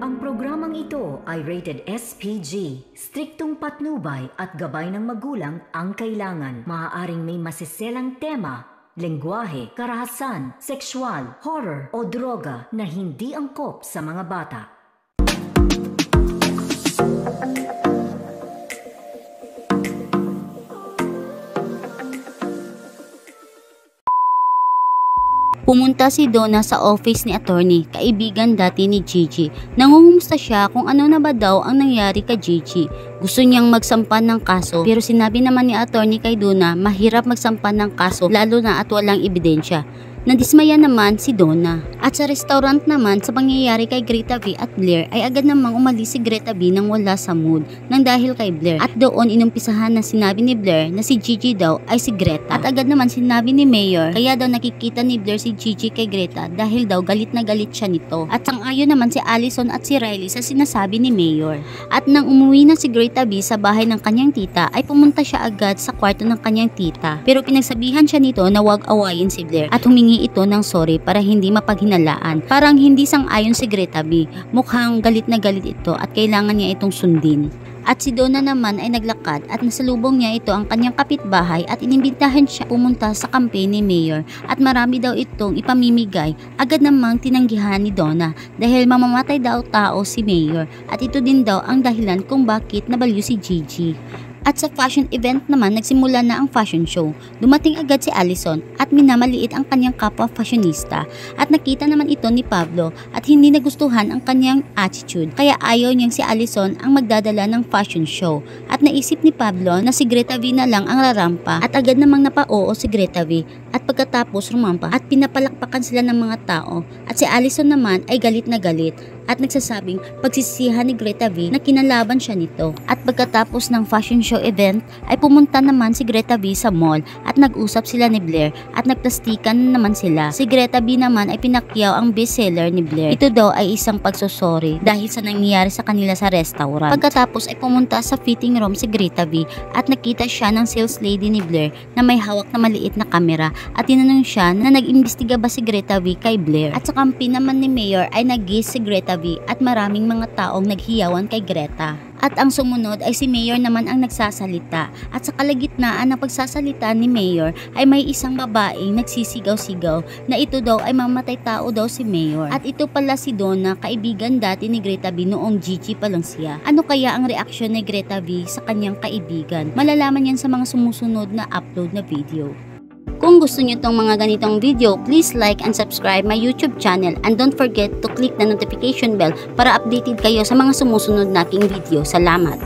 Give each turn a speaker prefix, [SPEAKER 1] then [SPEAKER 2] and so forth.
[SPEAKER 1] Ang programang ito ay rated SPG. Striktong patnubay at gabay ng magulang ang kailangan. Maaaring may masiselang tema, lengguwahe, karahasan, sexual, horror o droga na hindi angkop sa mga bata.
[SPEAKER 2] Pumunta si Donna sa office ni attorney, kaibigan dati ni Gigi. Nangungumusta siya kung ano na ba daw ang nangyari kay Gigi. Gusto niyang magsampan ng kaso, pero sinabi naman ni attorney kay Donna mahirap magsampan ng kaso lalo na at walang ebidensya. Nadismaya naman si Donna. At sa restaurant naman, sa pangyayari kay Greta V at Blair ay agad namang umalis si Greta V nang wala sa mood nang dahil kay Blair. At doon inumpisahan na sinabi ni Blair na si Gigi daw ay si Greta. At agad naman sinabi ni Mayor kaya daw nakikita ni Blair si Gigi kay Greta dahil daw galit na galit siya nito. At sang-ayon naman si Allison at si Riley sa sinasabi ni Mayor. At nang umuwi na si Greta V sa bahay ng kanyang tita ay pumunta siya agad sa kwarto ng kanyang tita. Pero pinagsabihan siya nito na wag awayin si Blair at humingi ito ng sorry para hindi mapaghinalaan. Parang hindi sang-ayon si Greta V. Mukhang galit na galit ito at kailangan niya itong sundin. At si Donna naman ay naglakad at nasalubong niya ito ang kanyang kapitbahay at inimbitahan siya pumunta sa campaign ni Mayor at marami daw itong ipamimigay. Agad namang tinanggihan ni Donna dahil mamamatay daw tao si Mayor at ito din daw ang dahilan kung bakit nabaliw si Gigi. At sa fashion event naman, nagsimula na ang fashion show. Dumating agad si Allison at minamaliit ang kanyang kapwa fashionista. At nakita naman ito ni Pablo at hindi nagustuhan ang kanyang attitude. Kaya ayaw niyang si Allison ang magdadala ng fashion show. At naisip ni Pablo na si Greta V na lang ang rarampa at agad namang napao si Greta V. At pagkatapos rumampa at pinapalakpakan sila ng mga tao. At si Allison naman ay galit na galit at nagsasabing pagsisihan ni Greta V na kinalaban siya nito. At pagkatapos ng fashion show event ay pumunta naman si Greta V sa mall at nag-usap sila ni Blair at nagplastikan naman sila. Si Greta V naman ay pinakyaw ang bestseller ni Blair. Ito daw ay isang pagsusori dahil sa nangyayari sa kanila sa restaurant. Pagkatapos ay pumunta sa fitting room si Greta V at nakita siya ng sales lady ni Blair na may hawak na maliit na kamera at tinanong siya na nag-imbestiga ba si Greta V kay Blair. At sa kampi naman ni Mayor ay nag-guest si Greta V at maraming mga taong naghiyawan kay Greta. At ang sumunod ay si Mayor naman ang nagsasalita. At sa kalagitnaan ng pagsasalita ni Mayor ay may isang babaeng nagsisigaw-sigaw na ito daw ay mamatay tao daw si Mayor. At ito pala si Donna, kaibigan dati ni Greta V noong Gigi pa lang siya. Ano kaya ang reaksyon ni Greta V sa kanyang kaibigan? Malalaman yan sa mga sumusunod na upload na video. Kung gusto niyo tong mga ganitong video, please like and subscribe my YouTube channel and don't forget to click the notification bell para updated kayo sa mga sumusunod nating video. Salamat!